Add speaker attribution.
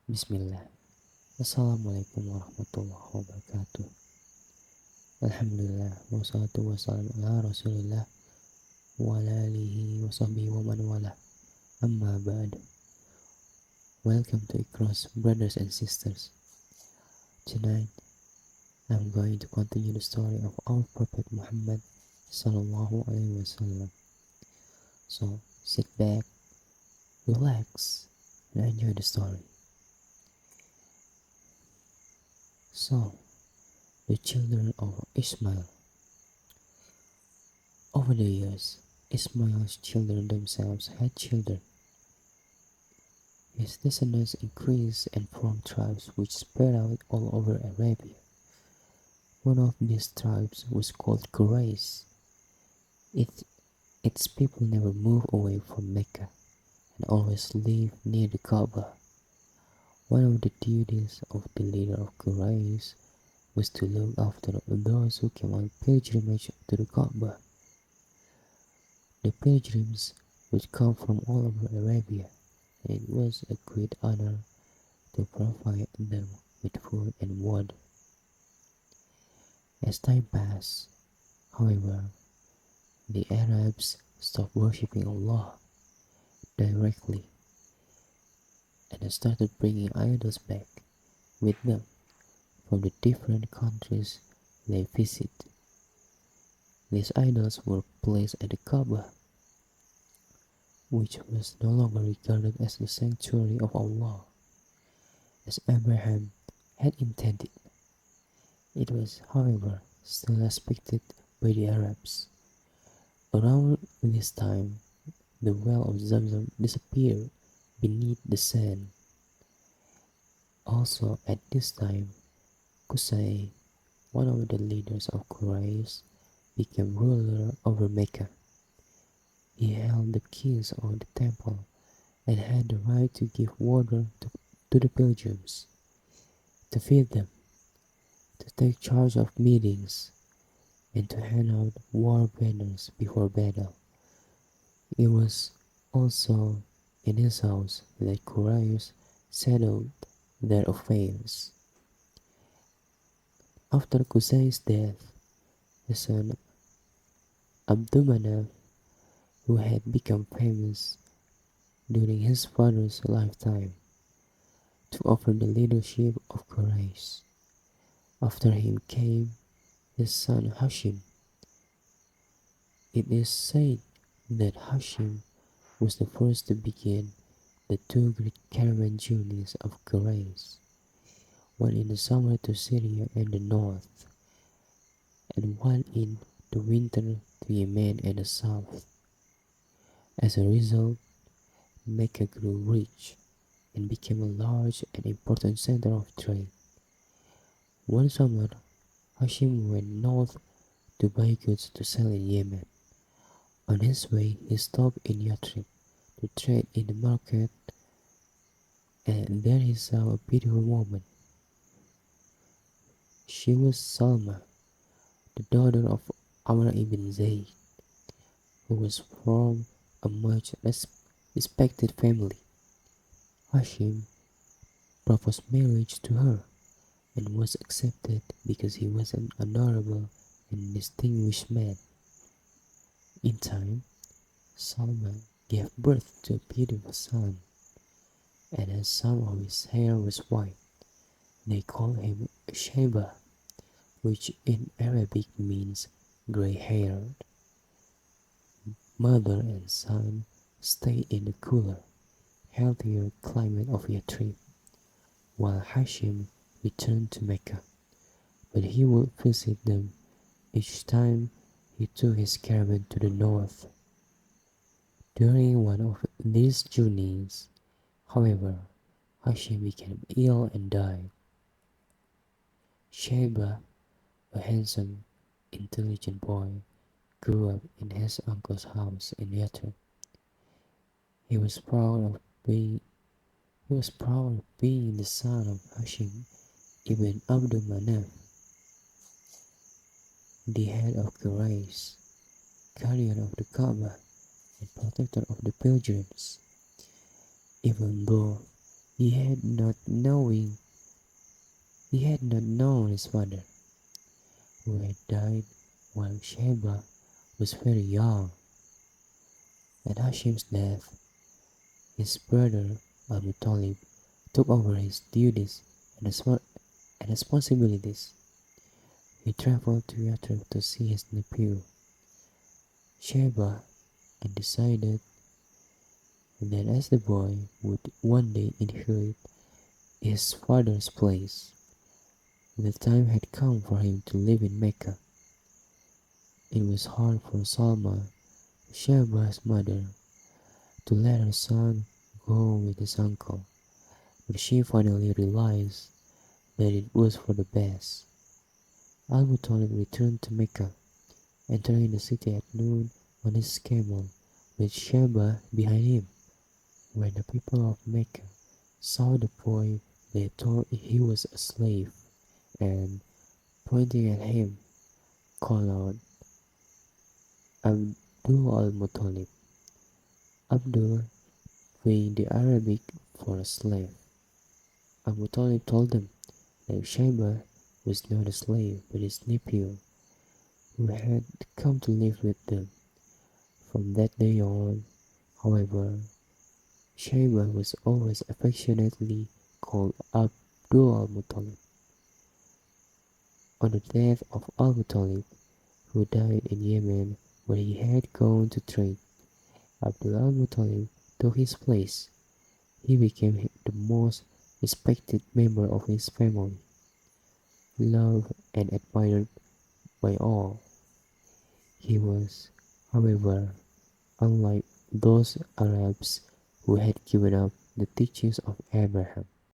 Speaker 1: Bismillah. Assalamualaikum warahmatullahi wabarakatuh. Alhamdulillah. Wassalatu wassalamu ala rasulillah. Wa ala alihi wa sahbihi wa man wala. Amma ba'd. Welcome to Ikros, brothers and sisters. Tonight, I'm going to continue the story of our Prophet Muhammad Sallallahu Alaihi Wasallam. So, sit back, relax, and enjoy the story. So, the children of Ishmael. Over the years, Ishmael's children themselves had children. His descendants increased and formed tribes which spread out all over Arabia. One of these tribes was called Quraysh. Its people never moved away from Mecca and always lived near the Kaaba. One of the duties of the leader of Quraysh was to look after those who came on pilgrimage to the Kaaba. The pilgrims would come from all over Arabia, and it was a great honor to provide them with food and water. As time passed, however, the Arabs stopped worshipping Allah directly and started bringing idols back with them from the different countries they visited. These idols were placed at the Kaaba, which was no longer regarded as the sanctuary of Allah, as Abraham had intended. It was, however, still respected by the Arabs. Around this time, the well of Zamzam disappeared beneath the sand. Also at this time, Qusay, one of the leaders of Quraysh, became ruler over Mecca. He held the keys of the temple and had the right to give water to the pilgrims, to feed them, to take charge of meetings, and to hand out war banners before battle. It was also in his house that Quraysh settled their affairs. After Qusay's death, his son Abdulmanaf, who had become famous during his father's lifetime, took over the leadership of Quraysh. After him came his son Hashim. It is said that Hashim was the first to begin the two great caravan journeys of Quraysh, one in the summer to Syria and the north, and one in the winter to Yemen and the south. As a result, Mecca grew rich and became a large and important center of trade. One summer, Hashim went north to buy goods to sell in Yemen. On his way, he stopped in Yathrib to trade in the market, and there he saw a beautiful woman. She was Salma, the daughter of Amr ibn Zayd, who was from a much respected family. Hashim proposed marriage to her and was accepted because he was an honorable and distinguished man. In time, Salma gave birth to a beautiful son, and as some of his hair was white, they called him Sheba, which in Arabic means gray-haired. Mother and son stayed in the cooler, healthier climate of Yathrib, while Hashim returned to Mecca, but he would visit them each time he took his caravan to the north. During one of these journeys, however, Hashim became ill and died. Sheba, a handsome, intelligent boy, grew up in his uncle's house in Yathrib. He was proud of being the son of Hashim ibn Abdul Manaf, the head of Quraysh, guardian of the Kaaba, and protector of the pilgrims. Even though He had not knowing he had not known his father, who had died while Sheba was very young. At Hashim's death, his brother Abu Talib took over his duties and responsibilities. He traveled to Yathrib to see his nephew, Sheba, and decided that as the boy would one day inherit his father's place, the time had come for him to live in Mecca. It was hard for Salma, Sheba's mother, to let her son go with his uncle, but she finally realized that it was for the best. Abu Talib returned to Mecca, entering the city at noon on his camel, with Sheba behind him. When the people of Mecca saw the boy, they thought he was a slave, and, pointing at him, called out, Abdul al-Muttalib. Abdul being the Arabic for a slave. Abu Talib told them that Shaiba was not a slave but his nephew, who had come to live with them. From that day on, however, Shaiba was always affectionately called Abdul al-Muttalib. On the death of al-Muttalib, who died in Yemen where he had gone to trade, Abdul al-Muttalib took his place. He became the most respected member of his family, loved and admired by all. He was, however, unlike those Arabs who had given up the teachings of Abraham.